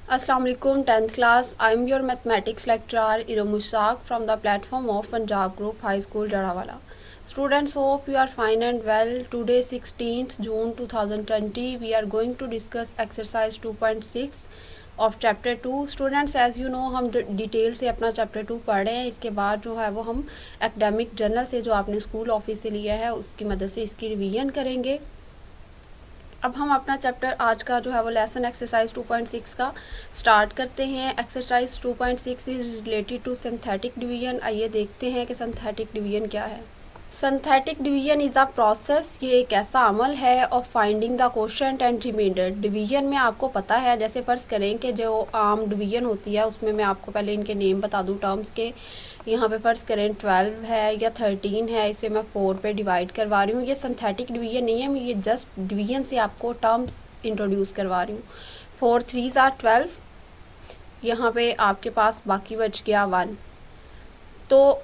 Assalamu alaikum 10th class. I am your mathematics lecturer Iram Mushaq from the platform of Punjab Group High School Jarawala. Students, hope you are fine and well. Today 16th June 2020 we are going to discuss exercise 2.6 of chapter 2. Students, as you know हम detail से अपना chapter 2 पढ़ रहे हैं. इसके बाद जो है वो हम एकेडमिक जर्नल से जो आपने स्कूल ऑफिस से लिया है उसकी मदद से इसकी रिवीजन करेंगे. अब हम अपना चैप्टर आज का जो है वो लेसन एक्सरसाइज 2.6 का स्टार्ट करते हैं. Exercise 2.6 is related to synthetic division. आइए देखते हैं कि सिंथेटिक डिवीजन क्या है. Synthetic division is a process, ये एक ऐसा अमल है of finding the quotient and remainder. Division में आपको पता है, जैसे फ़र्ज़ करें कि जो आम डिवीजन होती है उसमें मैं आपको पहले इनके नेम बता दूं टर्म्स के. यहाँ पे फ़र्ज़ करें 12 है या 13 है, इसे मैं 4 पे डिवाइड करवा रही हूँ. ये सिंथेटिक डिवीजन नहीं है, मैं ये जस्ट डिवीजन से आपको टर्म्स इंट्रोड्यूस करवा रही हूँ. 4 3s are 12. यहाँ पे आपके पास बाकी बच गया 1. तो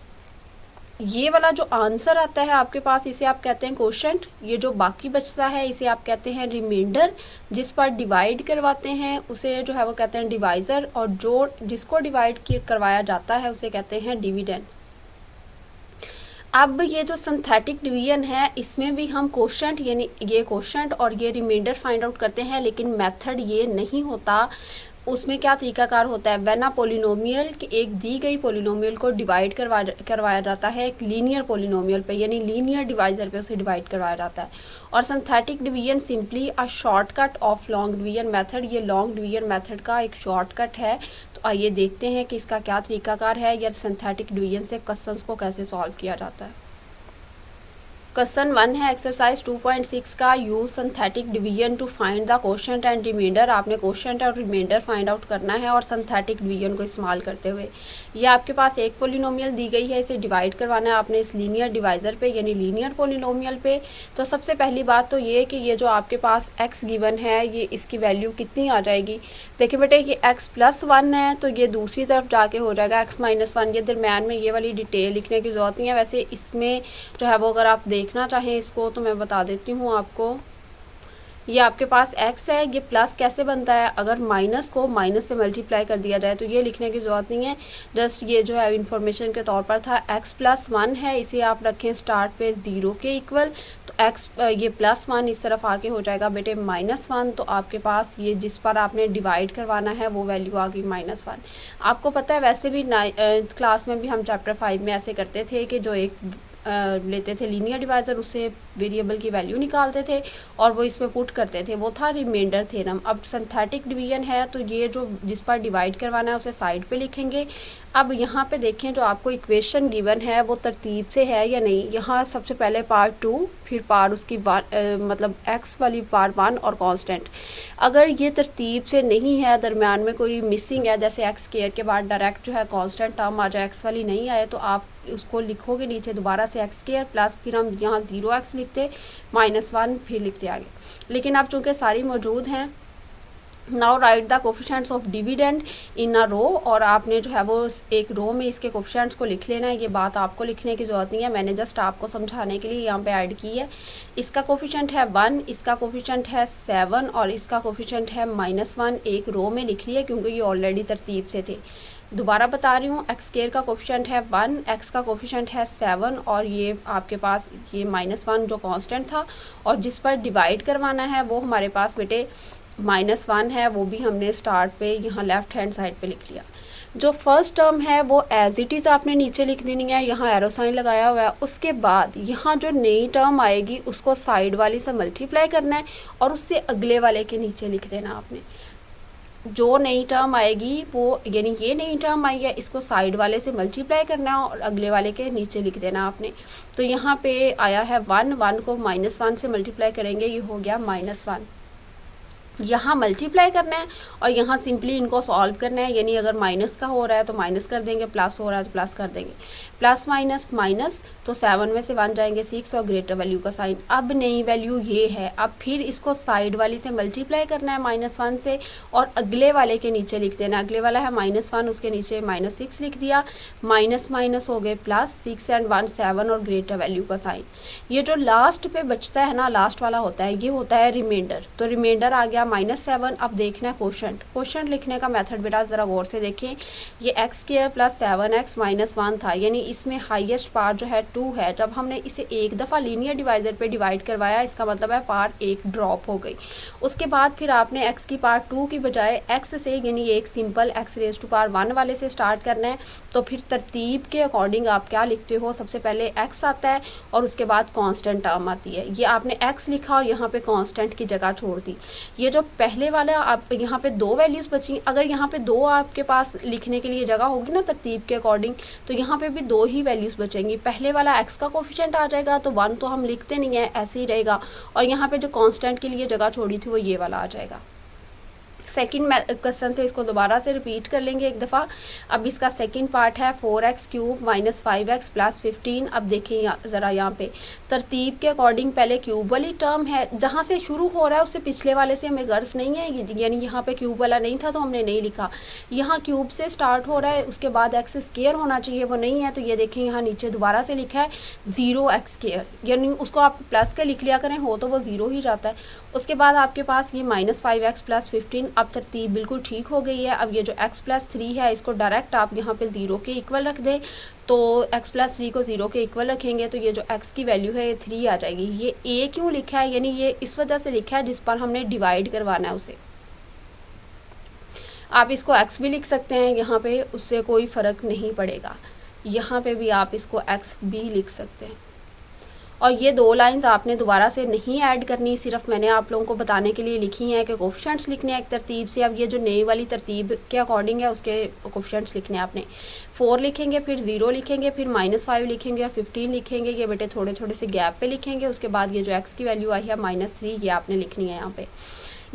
ये वाला जो आंसर आता है आपके पास, इसे आप कहते हैं कोशेंट. ये जो बाकी बचता है इसे आप कहते हैं रिमाइंडर. जिस पर डिवाइड करवाते हैं उसे जो है वो कहते हैं डिवाइज़र, और जो जिसको डिवाइड करवाया जाता है उसे कहते हैं डिविडेंड. अब ये जो सिंथेटिक डिवीजन है इसमें भी हम कोशेंट यानी ये कोशेंट और ये रिमाइंडर फाइंड आउट करते हैं, लेकिन मेथड ये नहीं होता. उसमें क्या तरीकाकार होता है, व्हेन अ पोलिनोमियल कि एक दी गई पोलिनोमियल को डिवाइड करवाया जाता है एक लीनियर पोलिनोमियल पे, यानी लीनियर डिवाइजर पे उसे डिवाइड करवाया जाता है. और synthetic division simply a shortcut of long division method. ये लॉन्ग डिवीजन मेथड का एक शॉर्टकट है. तो आइए देखते हैं कि इसका क्या तरीकाकार है या सिंथेटिक डिवीजन से क्वेश्चंस को कैसे सॉल्व किया जाता है. क्वेश्चन 1 है एक्सरसाइज 2.6 का. Use synthetic division to find the quotient and remainder. आपने कोशेंट और रिमाइंडर फाइंड आउट करना है और सिंथेटिक डिवीजन को इस्तेमाल करते हुए. ये आपके पास एक पोलिनोमियल दी गई है, इसे डिवाइड करवाना है आपने इस लीनियर डिवाइजर पे यानी लीनियर पोलिनोमियल पे. तो सबसे पहली बात तो ये कि ये जो आपके पास x गिवन है ये इसकी वैल्यू कितनी आ जाएगी. देखिए बेटे, ये x+1 है तो ये दूसरी तरफ जाके हो जाएगा x-1. ये दरम्यान में ये वाली डिटेल लिखने की ज़रूरत नहीं है. वैसे इसमें जो है वो अगर आप देखना चाहें इसको तो मैं बता देती हूँ आपको. ये आपके पास x है, ये प्लस कैसे बनता है, अगर माइनस को माइनस से मल्टीप्लाई कर दिया जाए तो ये लिखने की ज़रूरत नहीं है. जस्ट ये जो है इन्फॉर्मेशन के तौर पर था. x+1 है, इसे आप रखें स्टार्ट पे 0 के इक्वल. तो x ये +1 इस तरफ आके हो जाएगा बेटे -1. तो आपके पास ये जिस पर आपने डिवाइड करवाना है वो वैल्यू आ गई -1. आपको पता है वैसे भी क्लास में भी हम चैप्टर 5 में ऐसे करते थे कि जो एक लेते थे लीनियर डिवाइजर, उससे वेरिएबल की वैल्यू निकालते थे और वो इसमें पुट करते थे. वो था रिमाइंडर थ्योरम. अब सिंथेटिक डिवीजन है तो ये जो जिस पर डिवाइड करवाना है उसे साइड पे लिखेंगे. अब यहाँ पे देखें जो आपको इक्वेशन गिवन है वो तरतीब से है या नहीं. यहाँ सबसे पहले पार्ट 2, फिर पार्ट उसकी मतलब x वाली पार्ट 1 और कांस्टेंट. अगर ये तरतीब से नहीं है, दरम्यान में कोई मिसिंग है, जैसे x स्क्वायर के बाद डायरेक्ट जो है कांस्टेंट टर्म आ जाए, x वाली नहीं आए, तो आप उसको लिखोगे नीचे दोबारा से x स्क्वायर प्लस फिर हम यहाँ 0x लिखते -1 फिर लिखते आगे. लेकिन अब चूँकि सारी मौजूद हैं, now write the coefficients of dividend in a row. और आपने जो है वो एक रो में इसके कोफिशिएंट्स को लिख लेना है. ये बात आपको लिखने की ज़रूरत नहीं है, मैंने जस्ट आपको समझाने के लिए यहाँ पे ऐड की है. इसका कोफिशिएंट है 1, इसका कोफिशिएंट है 7 और इसका कोफिशिएंट है -1. एक रो में लिख लिया क्योंकि ये ऑलरेडी तरतीब से थे. दोबारा बता रही हूँ, एक्स स्क्वायर का कोफिशिएंट है 1, एक्स का कोफिशिएंट है 7 और ये आपके पास ये -1 जो कांस्टेंट था, और जिस पर डिवाइड करवाना है वो हमारे पास बेटे -1 है. वो भी हमने स्टार्ट पे यहाँ लेफ़्ट हैंड साइड पे लिख लिया. जो फर्स्ट टर्म है वो एज इट इज़ आपने नीचे लिख देनी है, यहाँ एरो साइन लगाया हुआ है. उसके बाद यहाँ जो नई टर्म आएगी उसको साइड वाली से मल्टीप्लाई करना है और उससे अगले वाले के नीचे लिख देना आपने. जो नई टर्म आएगी वो यानी ये नई टर्म आई है, इसको साइड वाले से मल्टीप्लाई करना है और अगले वाले के नीचे लिख देना आपने. तो यहाँ पे आया है 1 को -1 से मल्टीप्लाई करेंगे, ये हो गया -1. यहाँ मल्टीप्लाई करना है और यहाँ सिंपली इनको सॉल्व करना है. यानी अगर माइनस का हो रहा है तो माइनस कर देंगे, प्लस हो रहा है तो प्लस कर देंगे. प्लस माइनस माइनस, तो 7 में से 1 जाएंगे 6 और ग्रेटर वैल्यू का साइन. अब नई वैल्यू ये है. अब फिर इसको साइड वाली से मल्टीप्लाई करना है -1 से और अगले वाले के नीचे लिख देना. अगले वाला है -1, उसके नीचे -6 लिख दिया. माइनस माइनस हो गए प्लस, 6 एंड 1 7 और ग्रेटर वैल्यू का साइन. ये जो लास्ट पे बचता है ना, लास्ट वाला होता है, ये होता है रिमाइंडर. तो रिमाइंडर आ गया -7। अब देखना है क्वोशंट। क्वोशंट लिखने का मेथड बेटा ज़रा गौर से देखें, ये x square plus 7x minus 1 था, यानी इसमें हाईएस्ट पार्ट जो है 2 है। जब हमने इसे एक दफ़ा लीनियर डिवाइजर पे डिवाइड करवाया, इसका मतलब है पार्ट एक ड्रॉप हो गई। उसके बाद फिर आपने x की पार्ट 2 की बजाय x से, यानी एक simple x raise to power 1 वाले से स्टार्ट करना है। तो फिर तरतीब के अकॉर्डिंग आप क्या लिखते हो, सबसे पहले x आता है और उसके बाद कांस्टेंट टर्म आती है। ये आपने x लिखा और यहाँ पे कांस्टेंट की जगह छोड़ दी। ये जो पहले वाला आप यहाँ पे 2 वैल्यूज़ बची, अगर यहाँ पे 2 आपके पास लिखने के लिए जगह होगी ना तरतीब के अकॉर्डिंग, तो यहाँ पे भी 2 ही वैल्यूज़ बचेंगी। पहले वाला x का कोफिशिएंट आ जाएगा, तो 1 तो हम लिखते नहीं है, ऐसे ही रहेगा। और यहाँ पे जो कांस्टेंट के लिए जगह छोड़ी थी वो ये वाला आ जाएगा। सेकंड क्वेश्चन से इसको दोबारा से रिपीट कर लेंगे एक दफ़ा। अब इसका सेकंड पार्ट है 4x cube minus 5x plus 15। अब देखें ज़रा यहाँ पे तरतीब के अकॉर्डिंग पहले क्यूब वाली टर्म है, जहाँ से शुरू हो रहा है उससे पिछले वाले से हमें गर्ज नहीं है, यानी यहाँ पे क्यूब वाला नहीं था तो हमने नहीं लिखा। यहाँ क्यूब से स्टार्ट हो रहा है, उसके बाद एक्स स्क्वायर होना चाहिए, वो नहीं है, तो ये देखें यहाँ नीचे दोबारा से लिखा है 0x स्क्वायर, यानी उसको आप प्लस के लिख लिया करें, हो तो वो 0 ही जाता है। उसके बाद आपके पास ये -5x प्लस 15। अब तरतीब बिल्कुल ठीक हो गई है। अब ये जो x प्लस 3 है इसको डायरेक्ट आप यहाँ पे 0 के इक्वल रख दें, तो x प्लस 3 को 0 के इक्वल रखेंगे तो ये जो x की वैल्यू है ये 3 आ जाएगी। ये a क्यों लिखा है, यानी ये इस वजह से लिखा है जिस पर हमने डिवाइड करवाना है उसे। आप इसको x भी लिख सकते हैं यहाँ पे, उससे कोई फ़र्क नहीं पड़ेगा। यहाँ पे भी आप इसको x भी लिख सकते हैं। और ये 2 लाइंस आपने दोबारा से नहीं ऐड करनी, सिर्फ मैंने आप लोगों को बताने के लिए लिखी हैं कि कोफिशिएंट्स लिखने हैं एक तरतीब से। अब ये जो नई वाली तरतीब के अकॉर्डिंग है उसके कोफिशिएंट्स लिखने हैं आपने। 4 लिखेंगे, फिर 0 लिखेंगे, फिर -5 लिखेंगे और 15 लिखेंगे। ये बेटे थोड़े थोड़े से गैप पे लिखेंगे। उसके बाद ये जो x की वैल्यू आई है -3, ये आपने लिखनी है यहाँ पे।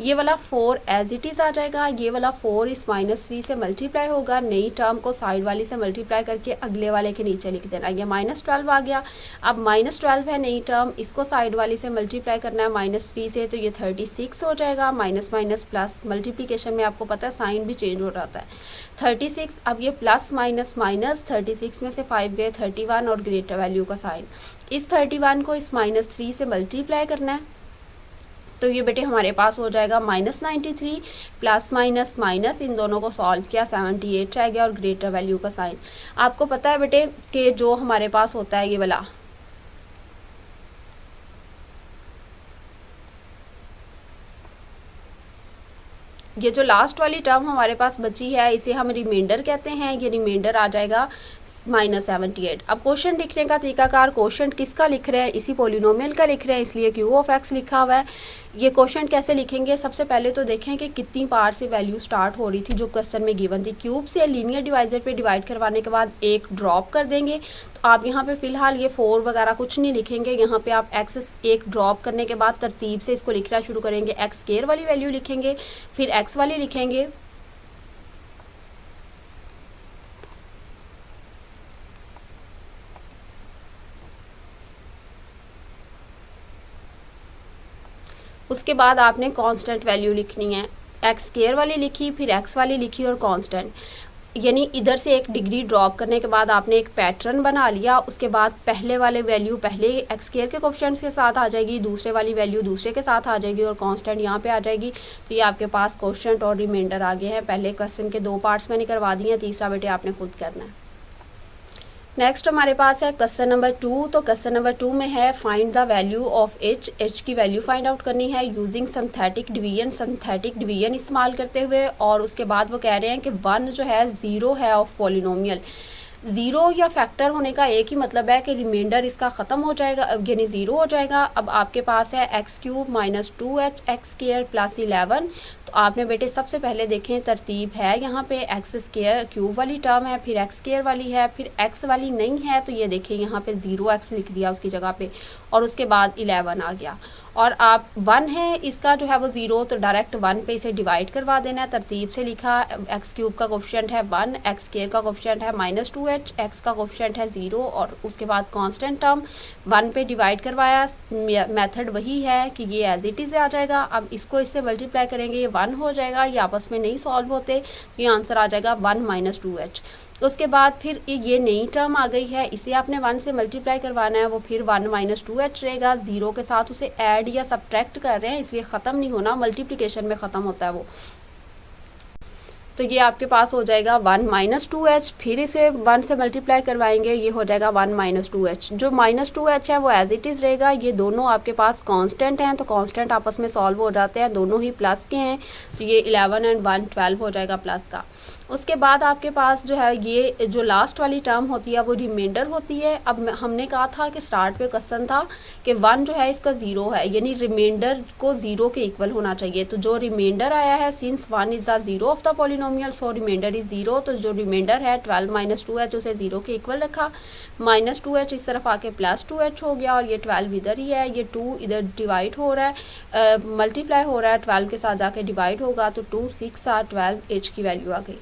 ये वाला 4 एज इट इज़ आ जाएगा। ये वाला 4 इस -3 से मल्टीप्लाई होगा, नई टर्म को साइड वाली से मल्टीप्लाई करके अगले वाले के नीचे लिख देना। ये -12 आ गया। अब -12 है नई टर्म, इसको साइड वाली से मल्टीप्लाई करना है -3 से, तो ये 36 हो जाएगा। माइनस माइनस प्लस, मल्टीप्लिकेशन में आपको पता है साइन भी चेंज हो जाता है। 36, अब ये प्लस माइनस माइनस, 36 में से 5 गए 31 और ग्रेटर वैल्यू का साइन। इस 31 को इस -3 से मल्टीप्लाई करना है, तो ये बेटे हमारे पास हो जाएगा -93 प्लस माइनस माइनस, इन दोनों को सॉल्व किया 78 रह गया और ग्रेटर वैल्यू का साइन। आपको पता है बेटे कि जो हमारे पास होता है ये वाला, ये जो लास्ट वाली टर्म हमारे पास बची है इसे हम रिमाइंडर कहते हैं। ये रिमाइंडर आ जाएगा -78। अब क्वेश्चन लिखने का तरीकाकार, क्वेश्चन किसका लिख रहे हैं, इसी पोलिनोमियल का लिख रहे हैं, इसलिए क्यू ऑफ एक्स लिखा हुआ है। ये क्वेश्चन कैसे लिखेंगे, सबसे पहले तो देखें कि कितनी पार से वैल्यू स्टार्ट हो रही थी जो क्वेश्चन में गिवन थी। क्यूब से लीनियर डिवाइजर पे डिवाइड करवाने के बाद एक ड्रॉप कर देंगे, तो आप यहाँ पे फिलहाल ये 4 वगैरह कुछ नहीं लिखेंगे। यहाँ पे आप एक्स एक ड्रॉप करने के बाद तरतीब से इसको लिखना शुरू करेंगे। एक्स स्क्वायर वाली वैल्यू लिखेंगे, फिर एक्स वाली लिखेंगे, उसके बाद आपने कांस्टेंट वैल्यू लिखनी है। एक्स स्क्वायर वाली लिखी, फिर एक्स वाली लिखी और कांस्टेंट, यानी इधर से एक डिग्री ड्रॉप करने के बाद आपने एक पैटर्न बना लिया। उसके बाद पहले वाले वैल्यू पहले एक्स स्क्वायर के कोफिशिएंट्स के साथ आ जाएगी, दूसरे वाली वैल्यू दूसरे के साथ आ जाएगी और कांस्टेंट यहाँ पे आ जाएगी। तो ये आपके पास कोफिशिएंट और रिमाइंडर आ गए हैं। पहले क्वेश्चन के 2 पार्ट्स मैंने करवा दिए हैं, तीसरा बेटे आपने खुद करना है। नेक्स्ट हमारे पास है क्वेश्चन नंबर 2। तो क्वेश्चन नंबर 2 में है find the value of H की वैल्यू फाइंड आउट करनी है यूजिंग सिंथेटिक डिवीजन इस्तेमाल करते हुए। और उसके बाद वो कह रहे हैं कि 1 जो है 0 है ऑफ पॉलिनोमियल। 0 या फैक्टर होने का एक ही मतलब है कि रिमाइंडर इसका ख़त्म हो जाएगा, यानी 0 हो जाएगा। अब आपके पास है x cube minus 2h x square plus 11। तो आपने बेटे सबसे पहले देखें तरतीब है यहाँ पे एक्स स्क्वायर क्यूब वाली टर्म है, फिर एक्स स्क्वायर वाली है, फिर एक्स वाली नहीं है, तो ये देखें यहाँ पे 0x लिख दिया उसकी जगह पे, और उसके बाद 11 आ गया। और आप 1 है इसका जो है वो 0, तो डायरेक्ट 1 पे इसे डिवाइड करवा देना है। तरतीब से लिखा, एक्स क्यूब का कोफिशिएंट है 1, एक्स स्क्वायर का कोफिशिएंट है -2h, एक्स का कोफिशिएंट है 0 और उसके बाद कांस्टेंट टर्म 1 पे डिवाइड करवाया। मेथड वही है कि ये एज इट इज़ आ जाएगा। अब इसको इससे मल्टीप्लाई करेंगे, ये 1 हो जाएगा, ये आपस में नहीं सॉल्व होते, ये आंसर आ जाएगा 1 - 2h। उसके बाद फिर ये नई टर्म आ गई है, इसे आपने 1 से मल्टीप्लाई करवाना है, वो फिर 1 - 2h रहेगा। 0 के साथ उसे ऐड या सब्ट्रैक्ट कर रहे हैं इसलिए ख़त्म नहीं होना, मल्टीप्लिकेशन में ख़त्म होता है वो। तो ये आपके पास हो जाएगा 1 - 2h, फिर इसे 1 से मल्टीप्लाई करवाएंगे, ये हो जाएगा 1 - 2h। जो -2h है वो एज इट इज़ रहेगा। ये दोनों आपके पास कांस्टेंट हैं, तो कांस्टेंट आपस में सॉल्व हो जाते हैं, दोनों ही प्लस के हैं, तो ये 11 और 1 12 हो जाएगा प्लस का। उसके बाद आपके पास जो है ये जो लास्ट वाली टर्म होती है वो रिमाइंडर होती है। अब हमने कहा था कि स्टार्ट पे क्वेश्चन था कि 1 जो है इसका 0 है, यानी रिमाइंडर को 0 के इक्वल होना चाहिए। तो जो रिमाइंडर आया है, since 1 is the 0 of the polynomial, so remainder is 0, तो जो रिमाइंडर है 12 - 2h उसे 0 के इक्वल रखा। -2h इस तरफ आके +2h हो गया, और ये 12 इधर ही है, ये 2 इधर डिवाइड हो रहा है, मल्टीप्लाई हो रहा है, 12 के साथ जाके डिवाइड होगा, तो 2 6 और 12 h की वैल्यू आ गई।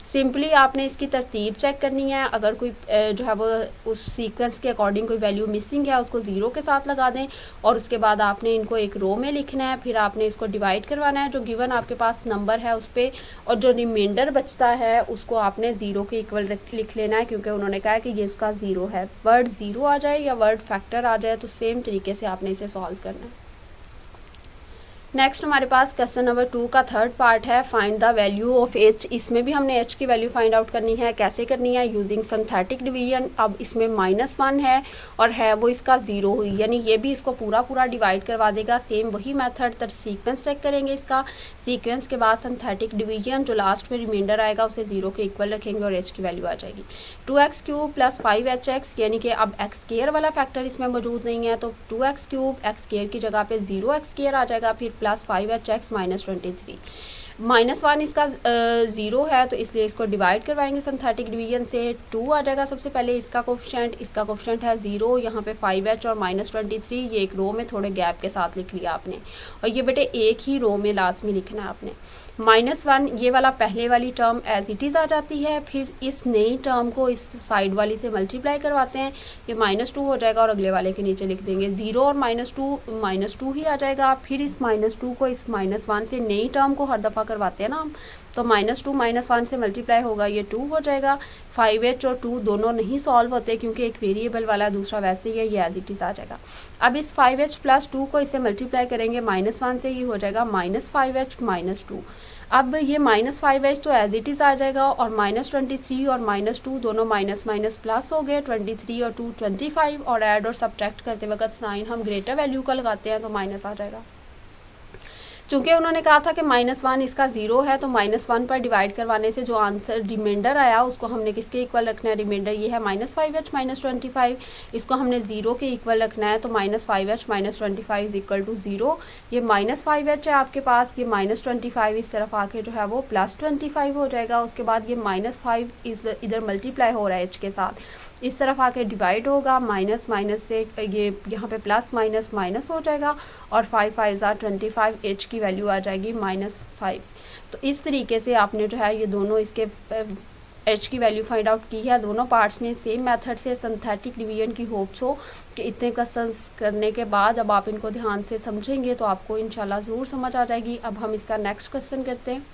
सिंपली आपने इसकी तरतीब चेक करनी है, अगर कोई जो है वो उस सीक्वेंस के अकॉर्डिंग कोई वैल्यू मिसिंग है उसको 0 के साथ लगा दें, और उसके बाद आपने इनको एक रो में लिखना है, फिर आपने इसको डिवाइड करवाना है जो गिवन आपके पास नंबर है उस पर, और जो रिमाइंडर बचता है उसको आपने 0 के इक्वल लिख लेना है, क्योंकि उन्होंने कहा है कि ये इसका 0 है। वर्ड 0 आ जाए या वर्ड फैक्टर आ जाए तो सेम तरीके से आपने इसे सॉल्व करना है। नेक्स्ट हमारे पास क्वेश्चन नंबर 2 का थर्ड पार्ट है, find the value of h। इसमें भी हमने h की वैल्यू फाइंड आउट करनी है। कैसे करनी है? Using synthetic division. अब इसमें -1 है और है वो इसका 0 हुई, यानी ये भी इसको पूरा डिवाइड करवा देगा। सेम वही मेथड, तर सीक्वेंस चेक करेंगे इसका। सीक्वेंस के बाद सिंथेटिक डिवीजन, जो लास्ट में रिमाइंडर आएगा उसे 0 के इक्वल रखेंगे और h की वैल्यू आ जाएगी 2x³ + 5hx, यानी कि अब x² वाला फैक्टर इसमें मौजूद नहीं है, तो 2x³ x² की जगह पे 0x² आ जाएगा, फिर + 5hx - 23। -1 इसका 0 है, तो इसलिए इसको डिवाइड करवाएंगे सिंथेटिक डिवीजन से। 2 आ जाएगा सबसे पहले इसका कोफिशिएंट है 0, यहाँ पे 5h और -23, ये एक रो में थोड़े गैप के साथ लिख लिया आपने, और ये बेटे एक ही रो में लास्ट में लिखना है आपने। -1 ये वाला पहले वाली टर्म एज इट इज़ आ जाती है, फिर इस नई टर्म को इस साइड वाली से मल्टीप्लाई करवाते हैं, ये -2 हो जाएगा और अगले वाले के नीचे लिख देंगे 0 और -2 ही आ जाएगा। फिर इस -2 को इस -1 से नई टर्म को हर दफ़ा करवाते हैं ना हम, तो -2 -1 से मल्टीप्लाई होगा, ये 2 हो जाएगा। 5h और 2 दोनों नहीं सॉल्व होते क्योंकि एक वेरिएबल वाला दूसरा वैसे ही है, ये एज इट इज़ आ जाएगा। अब इस 5h + 2 को इससे मल्टीप्लाई करेंगे -1 से, ही हो जाएगा -5h - 2। अब ये -5h तो एज इट इज़ आ जाएगा, और -23 और -2 दोनों माइनस प्लस हो गए, 23 और 2 25, और ऐड और सब्ट्रैक्ट करते वक्त साइन हम ग्रेटर वैल्यू का लगाते हैं तो माइनस आ जाएगा। चूँकि उन्होंने कहा था कि -1 इसका 0 है, तो -1 पर डिवाइड करवाने से जो आंसर रिमाइंडर आया उसको हमने किसके इक्वल रखना है? रिमाइंडर ये है -5h - 25, इसको हमने 0 के इक्वल रखना है, तो -5h - 25 = 0। ये -5h है आपके पास, ये -25 इस तरफ आके जो है वो +25 हो जाएगा। उसके बाद ये -5 इधर मल्टीप्लाई हो रहा है h के साथ, इस तरफ आके डिवाइड होगा, माइनस से ये यहाँ पे प्लस माइनस हो जाएगा, और 5 5 = 25, h की वैल्यू आ जाएगी -5। तो इस तरीके से आपने जो है ये दोनों इसके h की वैल्यू फाइंड आउट की है। दोनों पार्ट्स में सेम मेथड से सिंथेटिक डिवीजन की होप्स हो कि इतने क्वेश्चंस करने के बाद जब आप इनको ध्यान से समझेंगे तो आपको इंशाल्लाह ज़रूर समझ आ जाएगी। अब हम इसका नेक्स्ट क्वेश्चन करते हैं।